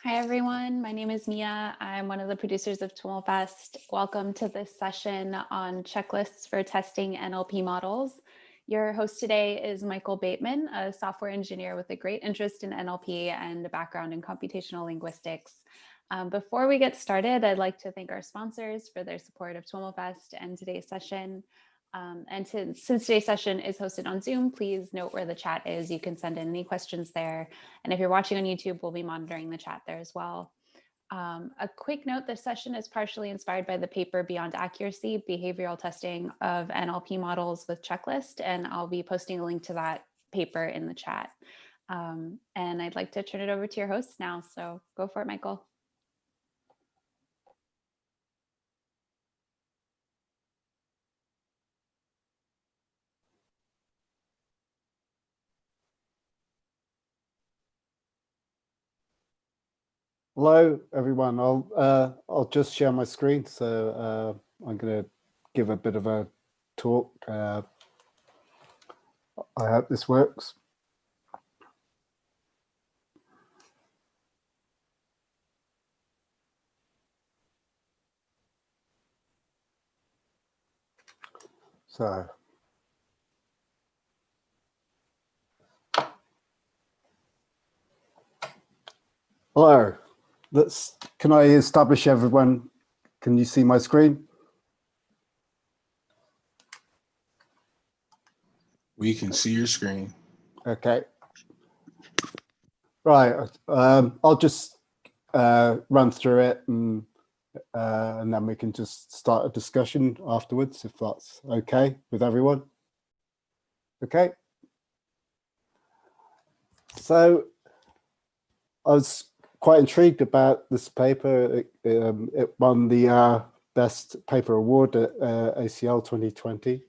Hi, everyone. My name is Mia. I'm one of the producers of TWIML Fest. Welcome to this session on checklists for testing NLP models. Your host today is Michael Bateman, a software engineer with a great interest in NLP and a background in computational linguistics. Before we get started, I'd like to thank our sponsors for their support of TWIML Fest and today's session. Since today's session is hosted on Zoom, please note where the chat is. You can send in any questions there. And if you're watching on YouTube, we'll be monitoring the chat there as well. A quick note, this session is partially inspired by the paper Beyond Accuracy, Behavioral Testing of NLP Models with Checklist, and I'll be posting a link to that paper in the chat. And I'd like to turn it over to your host now, so go for it, Michael. Hello, everyone. I'll just share my screen. So I'm going to give a bit of a talk. I hope this works. So. Hello. Can I establish everyone? Can you see my screen? We can see your screen. Okay. Right. I'll just run through it and then we can just start a discussion afterwards, if that's okay with everyone. Okay. So I was quite intrigued about this paper. It won the Best Paper Award at ACL 2020.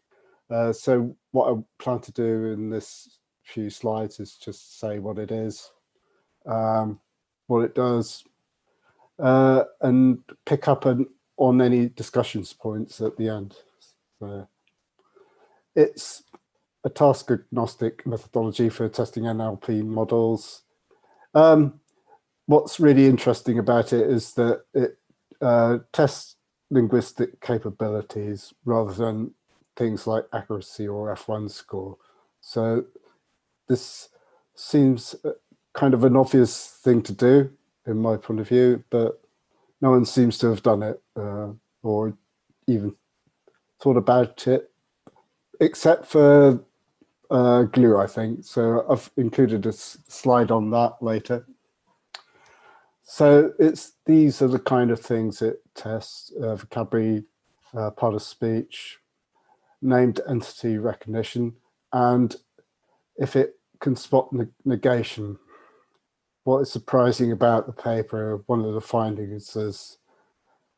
So what I plan to do in this few slides is just say what it is, what it does, and pick up on any discussions points at the end. So it's a task-agnostic methodology for testing NLP models. What's really interesting about it is that it tests linguistic capabilities rather than things like accuracy or F1 score. So this seems kind of an obvious thing to do in my point of view, but no one seems to have done it or even thought about it, except for Glue, I think. So I've included a slide on that later. So these are the kind of things it tests: vocabulary, part of speech, named entity recognition, and if it can spot negation. What is surprising about the paper, one of the findings is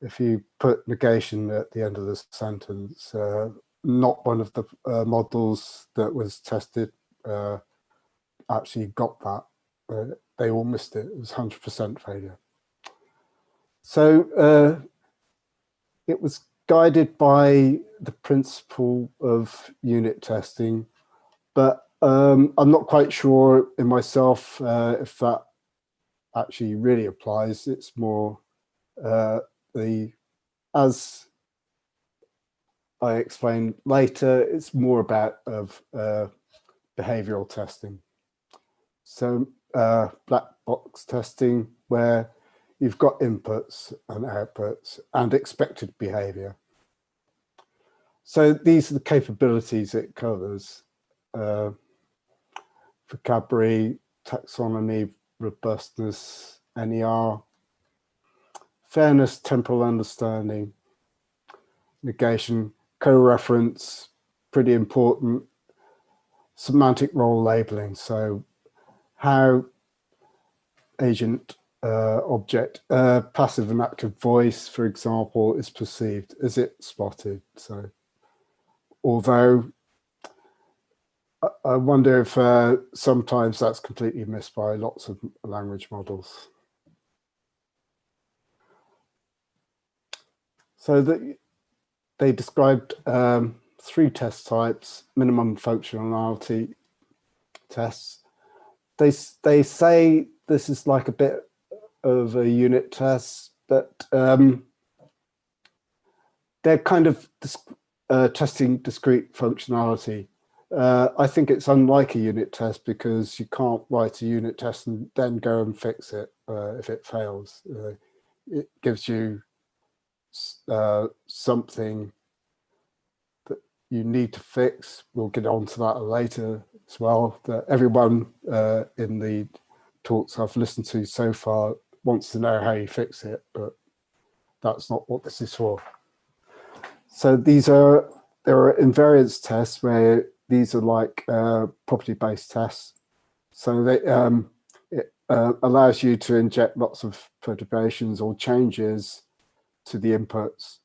if you put negation at the end of the sentence, not one of the models that was tested actually got that. They all missed it. It was 100% failure. So it was guided by the principle of unit testing, but I'm not quite sure in myself if that actually really applies. It's more as I explain later, it's more about behavioral testing. So black box testing, where you've got inputs and outputs and expected behavior. So these are the capabilities it covers: vocabulary, taxonomy, robustness, NER, fairness, temporal understanding, negation, co-reference, pretty important, semantic role labeling. So how agent, object, passive and active voice, for example, is perceived. Is it spotted? So although I wonder if sometimes that's completely missed by lots of language models. So they described 3 test types: minimum functionality tests. They say this is like a bit of a unit test, but they're kind of testing discrete functionality. I think it's unlike a unit test because you can't write a unit test and then go and fix it if it fails. It gives you something that you need to fix. We'll get on to that later as well. That everyone in the talks I've listened to so far wants to know how you fix it, but that's not what this is for. So there are invariance tests where these are like property-based tests. So it allows you to inject lots of perturbations or changes to the inputs.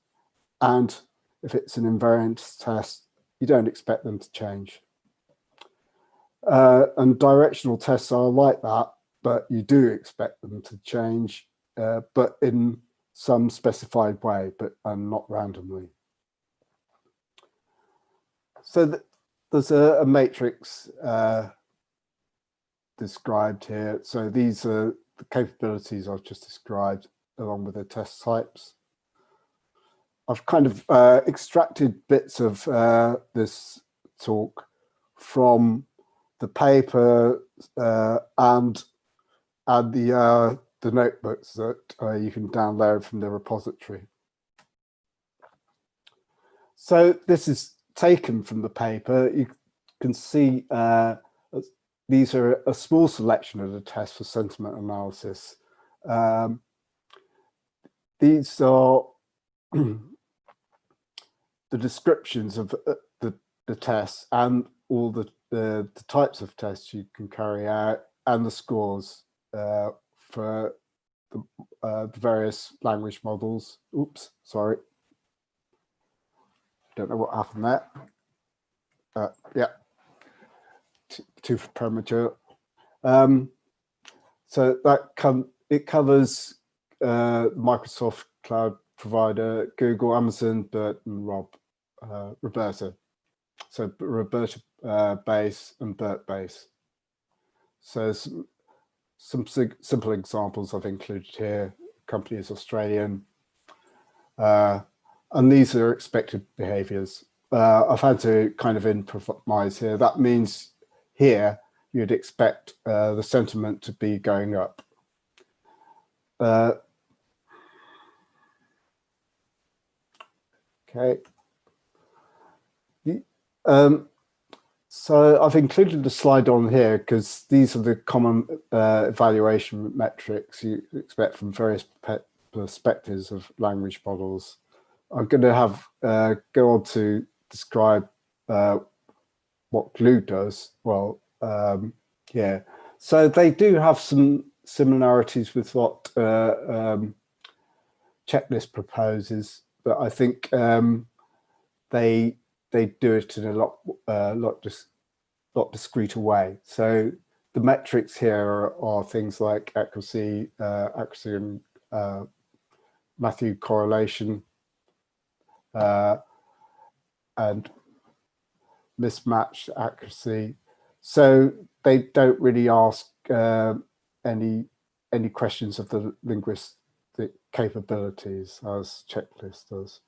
And if it's an invariance test, you don't expect them to change. And directional tests are like that, but you do expect them to change, but in some specified way, but not randomly. So there's a matrix described here. So these are the capabilities I've just described along with the test types. I've kind of extracted bits of this talk from the paper and the notebooks that you can download from the repository. So this is taken from the paper. You can see these are a small selection of the tests for sentiment analysis. These are the descriptions of the tests and all the types of tests you can carry out and the scores for the various language models. Oops, sorry. Don't know what happened there. Yeah, too premature. So it covers Microsoft Cloud provider, Google, Amazon, BERT, and Roberta. So Roberta base and BERT base. So some simple examples I've included here. Company is Australian. And these are expected behaviors. I've had to kind of improvise here. That means here you'd expect the sentiment to be going up. Okay. So I've included a slide on here because these are the common evaluation metrics you expect from various perspectives of language models. I'm going to have go on to describe what Glue does. Well, yeah. So they do have some similarities with what Checklist proposes, but I think they do it in a lot discreter way. So the metrics here are things like accuracy and Matthew correlation, and mismatched accuracy. So they don't really ask any questions of the linguistic capabilities as Checklist does.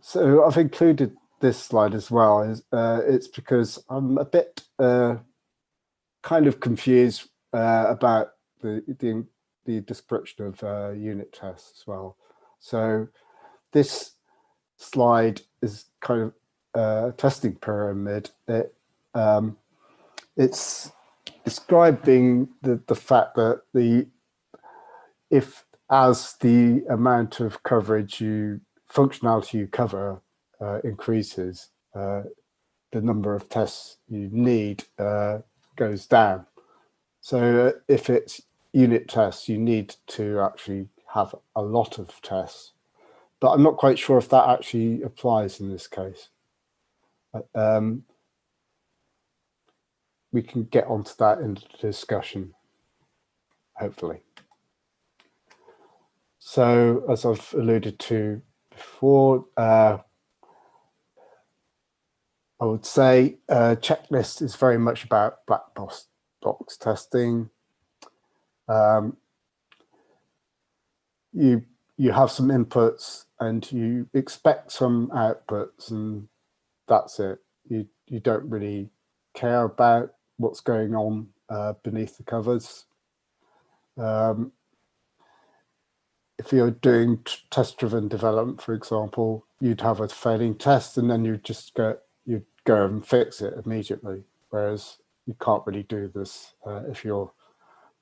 So I've included this slide as well. It's because I'm a bit kind of confused about the description of unit tests as well. So this slide is kind of a testing pyramid. It's describing the fact that as the amount of coverage functionality you cover increases, the number of tests you need goes down. So if it's unit tests, you need to actually have a lot of tests. But I'm not quite sure if that actually applies in this case. We can get onto that in the discussion, hopefully. So as I've alluded to before, I would say Checklist is very much about black box testing. you have some inputs and you expect some outputs, and that's it. You don't really care about what's going on beneath the covers. If you're doing test-driven development, for example, you'd have a failing test and then you'd go and fix it immediately. Whereas you can't really do this if you're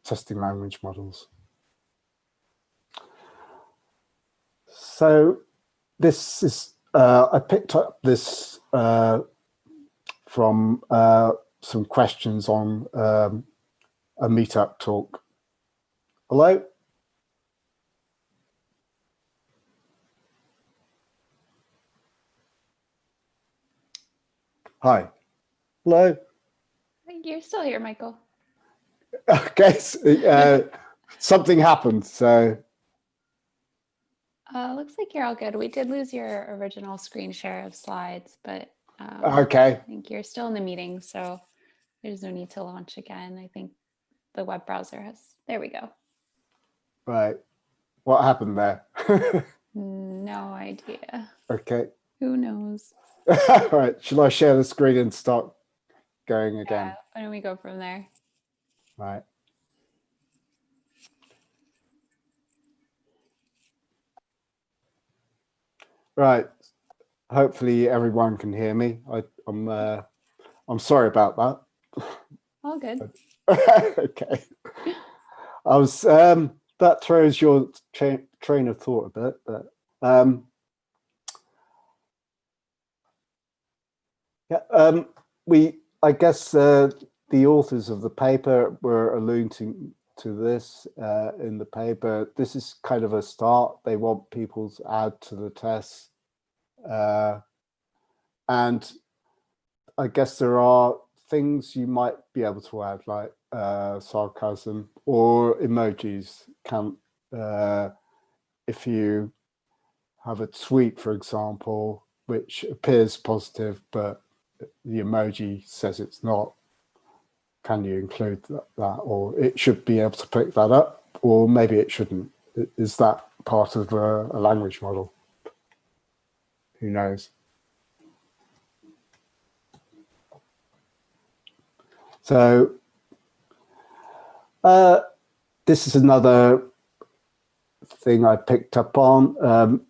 testing language models. So this is, I picked up this from some questions on a meetup talk. Hello? Hi. Hello? You're still here, Michael. Okay, something happened, so. Looks like you're all good. We did lose your original screen share of slides, but Okay. I think you're still in the meeting, so there's no need to launch again. I think the web browser has, there we go. Right. What happened there? No idea. Okay. Who knows? All right. Shall I share the screen and start going again? Yeah, why don't we go from there? Right. Right. Hopefully everyone can hear me. I'm sorry about that. All good. Okay. I was that throws your train of thought a bit, but yeah, I guess the authors of the paper were alluding to this in the paper. This is kind of a start. They want people to add to the tests. And I guess there are things you might be able to add, like sarcasm or emojis. If you have a tweet, for example, which appears positive, but the emoji says it's not, can you include that? Or it should be able to pick that up, or maybe it shouldn't. Is that part of a language model? Who knows? So this is another thing I picked up on.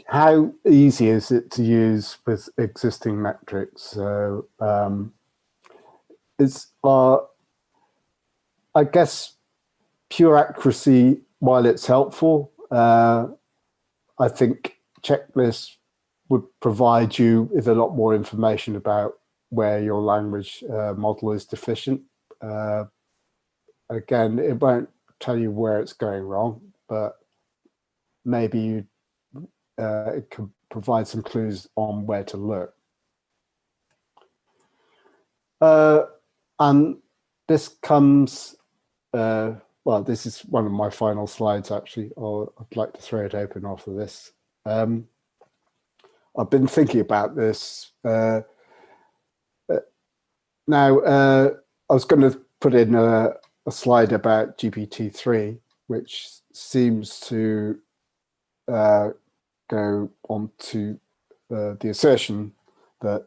How easy is it to use with existing metrics? So I guess pure accuracy, while it's helpful, I think checklists would provide you with a lot more information about where your language model is deficient. Again, it won't tell you where it's going wrong, but maybe it can provide some clues on where to look. And this comes, well, this is one of my final slides, actually, or I'd like to throw it open after this. I've been thinking about this. Now, I was going to put in a slide about GPT-3, which seems to go on to the assertion that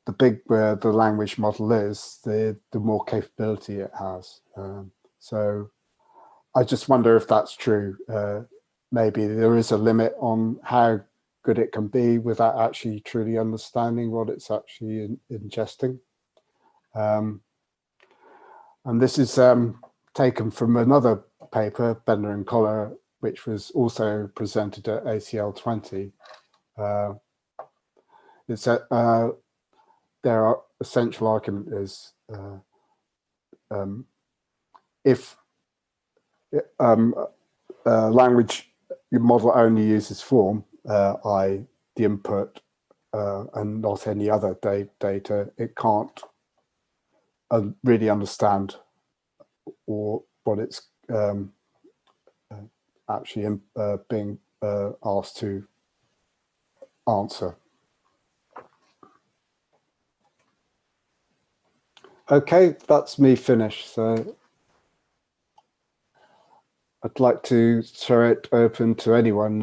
the bigger the language model is, the more capability it has. So I just wonder if that's true. Maybe there is a limit on how good it can be without actually truly understanding what it's actually ingesting. And this is taken from another paper, Bender and Collar, which was also presented at ACL 20. It's their essential argument is if language model only uses form, i.e. the input and not any other data, it can't really understand or what it's actually being asked to answer. Okay, that's me finished. So I'd like to throw it open to anyone.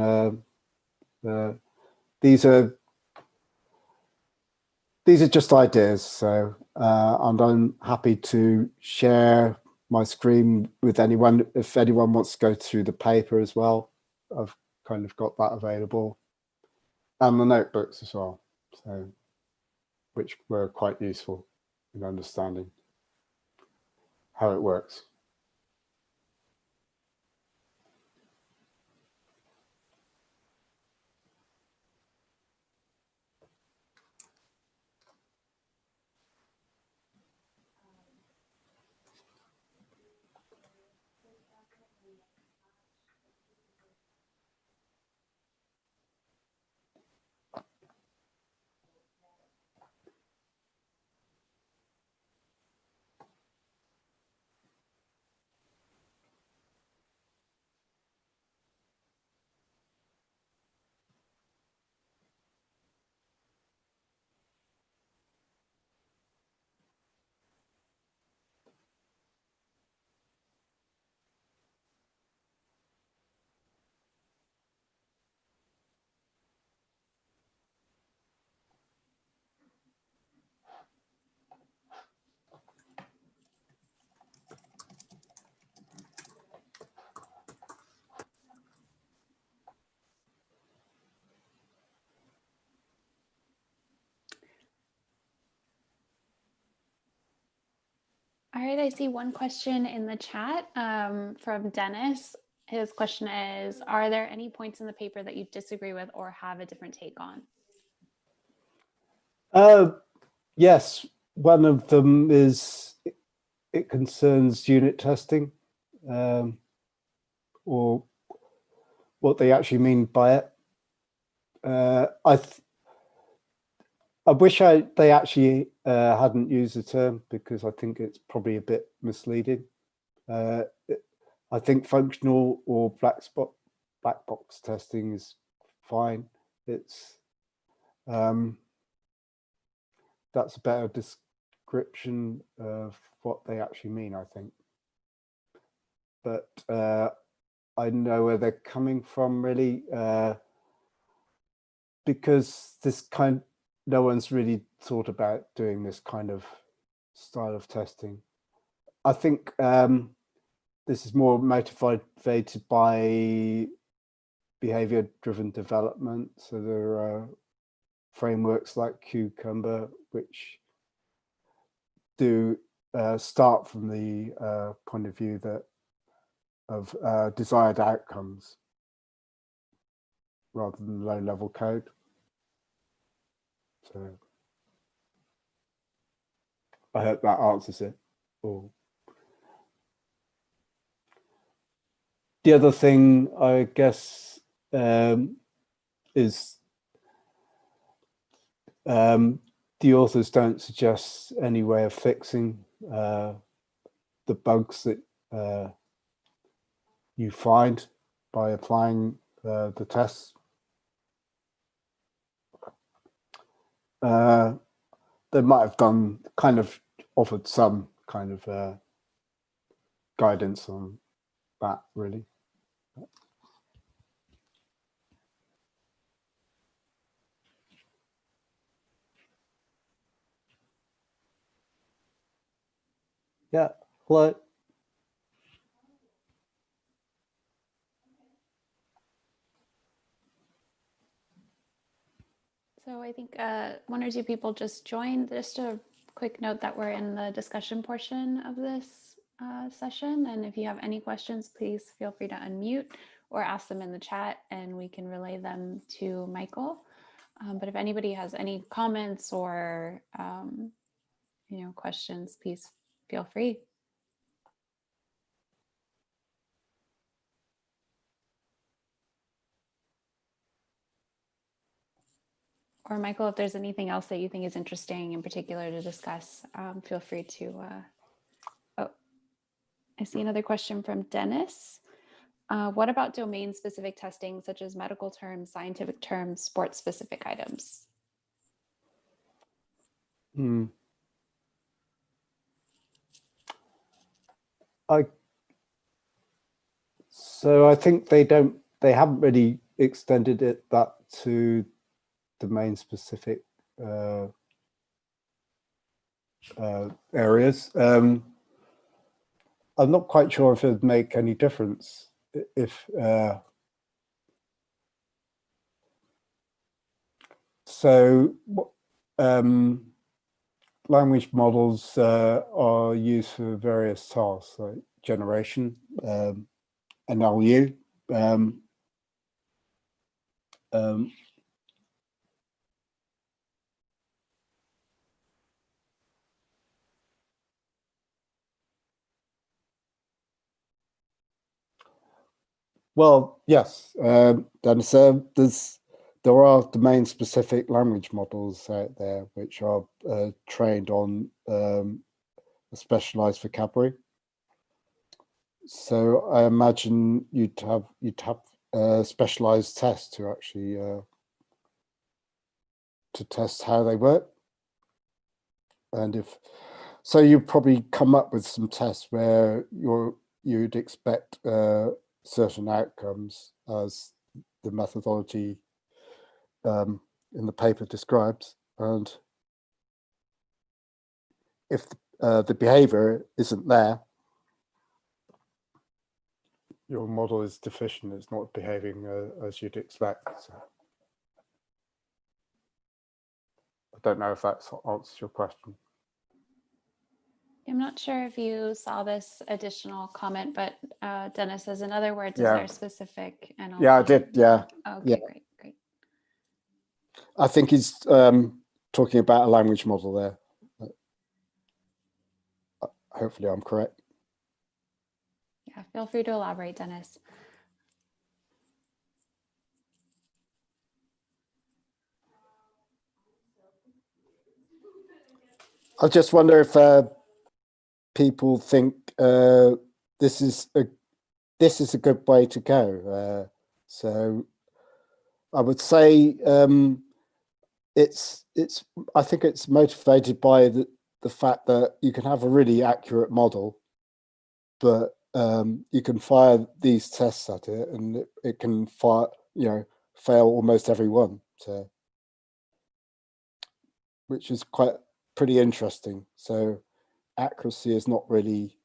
These are just ideas, so and I'm happy to share my screen with anyone if anyone wants to go through the paper as well. I've kind of got that available, and the notebooks as well, so which were quite useful in understanding how it works. All right, I see one question in the chat from Dennis. His question is, are there any points in the paper that you disagree with or have a different take on? Yes, one of them is it concerns unit testing, or what they actually mean by it. I wish they actually hadn't used the term, because I think it's probably a bit misleading. I think functional or black box testing is fine. It's that's a better description of what they actually mean, I think. But I know where they're coming from, really, because no one's really thought about doing this kind of style of testing. I think this is more motivated by behavior-driven development. So there are frameworks like Cucumber, which do start from the point of view of desired outcomes rather than low-level code. So I hope that answers it. Or the other thing, I guess, is the authors don't suggest any way of fixing the bugs that you find by applying the tests. They might have offered some kind of guidance on that, really. Yeah, hello. So I think one or two people just joined. Just a quick note that we're in the discussion portion of this session. And if you have any questions, please feel free to unmute or ask them in the chat and we can relay them to Michael. But if anybody has any comments or questions, please feel free. Or Michael, if there's anything else that you think is interesting in particular to discuss, feel free to. Oh, I see another question from Dennis. What about domain-specific testing, such as medical terms, scientific terms, sports-specific items? So I think they haven't really extended it that to domain specific areas. I'm not quite sure if it would make any difference if language models are used for various tasks like generation, NLU, well, yes, Dennis, there are domain-specific language models out there which are trained on a specialized vocabulary. So I imagine you'd have specialized tests to actually to test how they work. And if so, you probably come up with some tests where you'd expect certain outcomes as the methodology in the paper describes, and if the behavior isn't there, your model is deficient. It's not behaving as you'd expect. So I don't know if that answers your question. I'm not sure if you saw this additional comment, but Dennis says, in other words, is Yeah. there specific NLP? Yeah, I did. Yeah. Okay, Yeah. great. I think he's talking about a language model there. Hopefully I'm correct. Yeah, feel free to elaborate, Dennis. I just wonder if people think this is a good way to go. So I would say I think it's motivated by the fact that you can have a really accurate model, but you can fire these tests at it, and it can fail almost every one. So, which is pretty interesting. So accuracy is not really,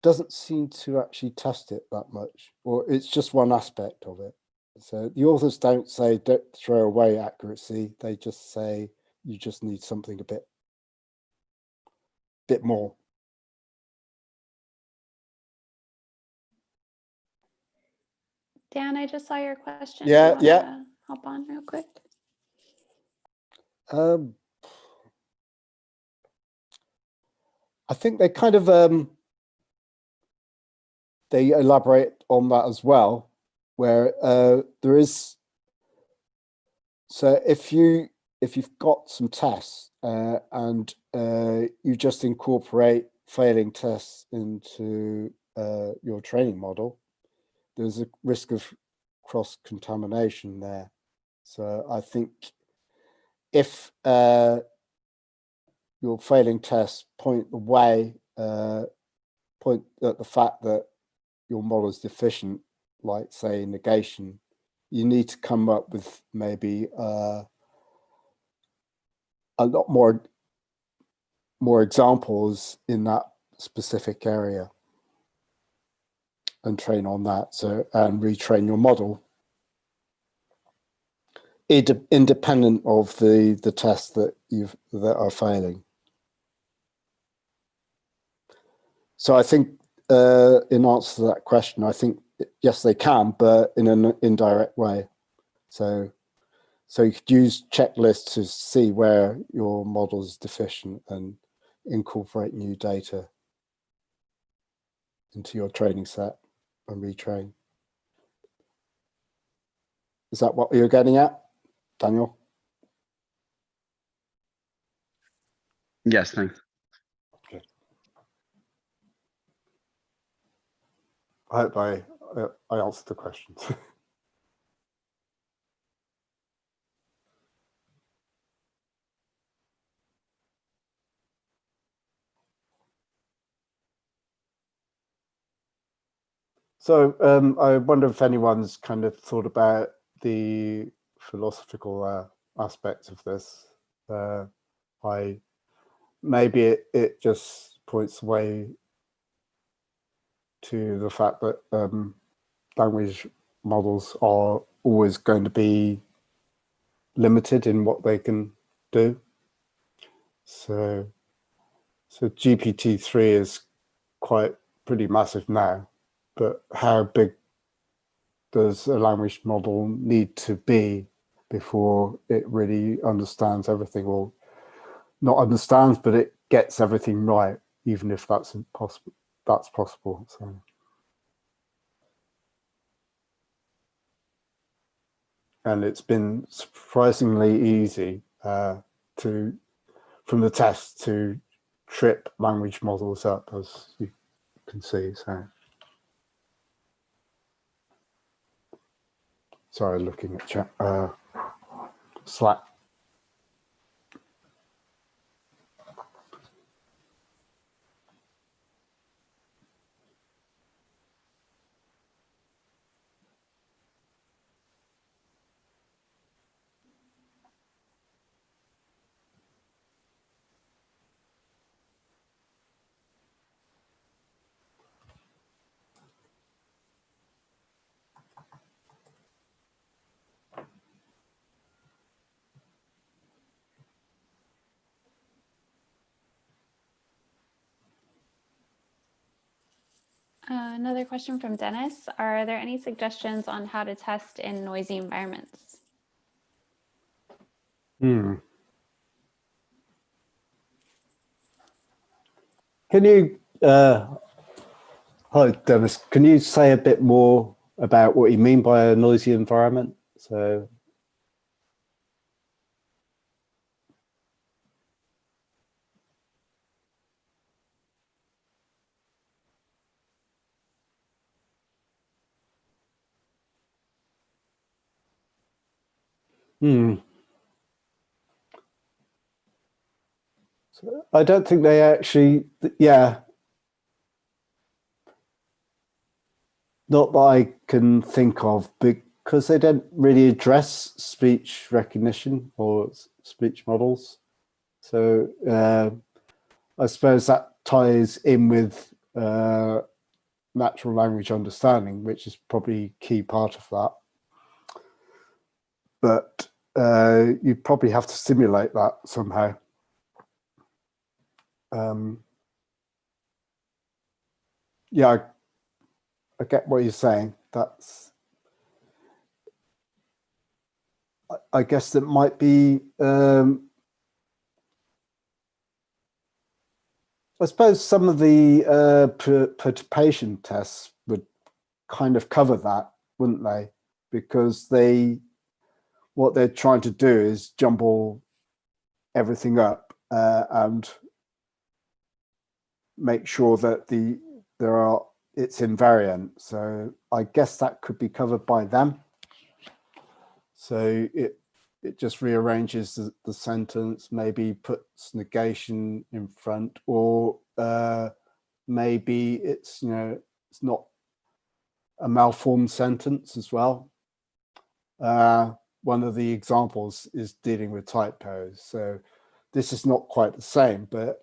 doesn't seem to actually test it that much, or it's just one aspect of it. So the authors don't say don't throw away accuracy. They just say you just need something a bit more. Dan, I just saw your question. Yeah, Do you yeah. wanna hop on real quick? I think they kind of they elaborate on that as well, where there is. So if you've got some tests and you just incorporate failing tests into your training model, there's a risk of cross-contamination there. So I think if your failing tests point at the fact that your model is deficient, like say negation, you need to come up with maybe a lot more examples in that specific area and train on that. So, and retrain your model independent of the tests that are failing. So I think in answer to that question, I think yes, they can, but in an indirect way. So you could use checklists to see where your model is deficient and incorporate new data into your training set and retrain. Is that what you're getting at, Daniel? Yes, thanks. Okay. I hope I answered the questions. So I wonder if anyone's kind of thought about the philosophical aspects of this. Maybe it just points away to the fact that language models are always going to be limited in what they can do. So GPT-3 is quite pretty massive now, but how big does a language model need to be before it really understands everything, or not understands, but it gets everything right, even if that's impossible? That's possible. So. And it's been surprisingly easy from the test to trip language models up, as you can see. So, sorry, looking at chat, Slack. Another question from Dennis. Are there any suggestions on how to test in noisy environments? Can you, hi Dennis, can you say a bit more about what you mean by a noisy environment? So. So I don't think they actually, yeah. Not that I can think of, because they don't really address speech recognition or speech models. So I suppose that ties in with natural language understanding, which is probably a key part of that. But you probably have to simulate that somehow. Yeah, I get what you're saying. I guess that might be, I suppose some of the perturbation tests would kind of cover that, wouldn't they? Because what they're trying to do is jumble everything up and make sure that it's invariant. So I guess that could be covered by them. So it just rearranges the sentence, maybe puts negation in front, or maybe it's it's not a malformed sentence as well. One of the examples is dealing with typos. So this is not quite the same, but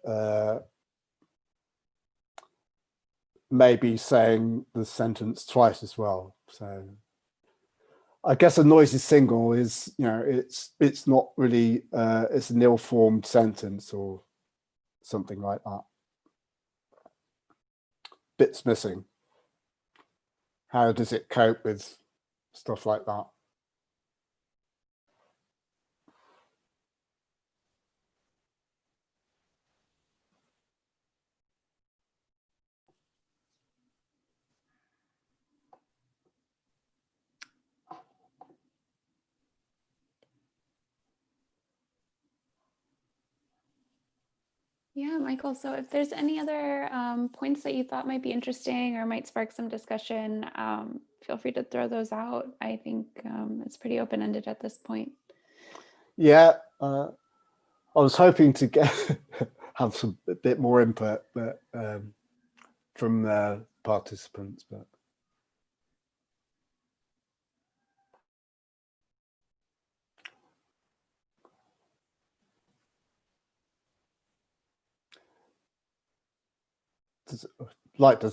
maybe saying the sentence twice as well. So I guess a noisy single is, it's not really, it's an ill-formed sentence or something like that. Bits missing. How does it cope with stuff like that? Yeah, Michael, so if there's any other points that you thought might be interesting or might spark some discussion, feel free to throw those out. I think it's pretty open-ended at this point. Yeah, I was hoping to have a bit more input, but from the participants, but like to,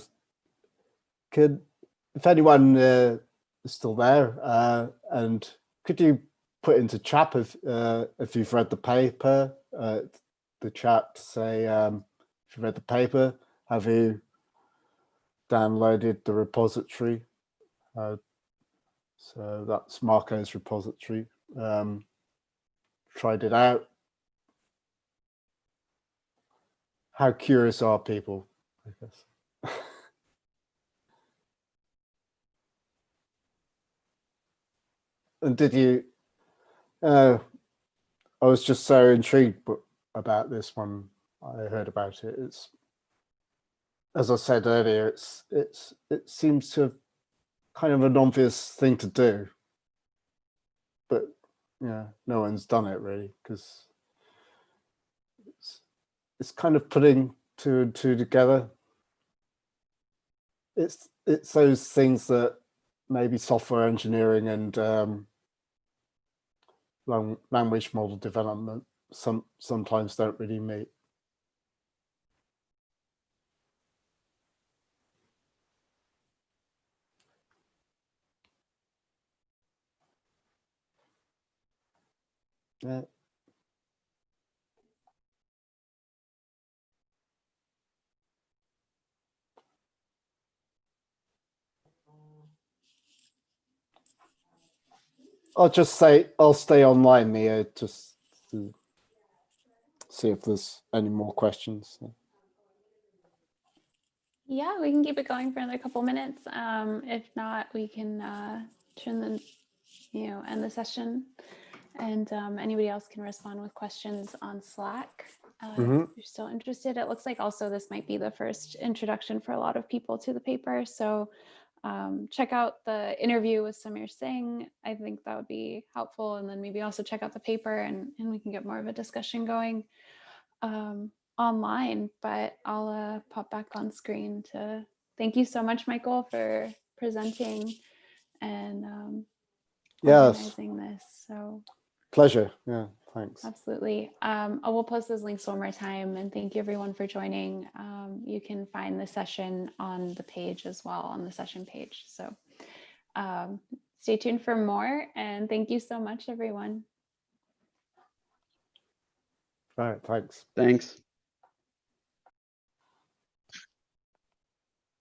if anyone is still there, and could you put into chat if you've read the paper, the chat to say if you read the paper, have you downloaded the repository? So that's Marco's repository. Tried it out. How curious are people, I guess? And did you, I was just so intrigued about this one. I heard about it. It's, as I said earlier, it seems to have kind of an obvious thing to do, but yeah, no one's done it really, because it's kind of putting two and two together. It's those things that maybe software engineering and language model development sometimes don't really meet. Yeah. I'll just say I'll stay online, Mia, just to see if there's any more questions. Yeah, we can keep it going for another couple minutes. If not, we can end the session, and anybody else can respond with questions on Slack. If you're still interested. It looks like also this might be the first introduction for a lot of people to the paper. So check out the interview with Sameer Singh. I think that would be helpful. And then maybe also check out the paper and we can get more of a discussion going online. But I'll pop back on screen to thank you so much, Michael, for presenting and organizing this. So pleasure. Yeah, thanks. Absolutely. I will post those links one more time, and thank you everyone for joining. You can find the session on the page as well, on the session page. So stay tuned for more, and thank you so much, everyone. All right, thanks. Thanks.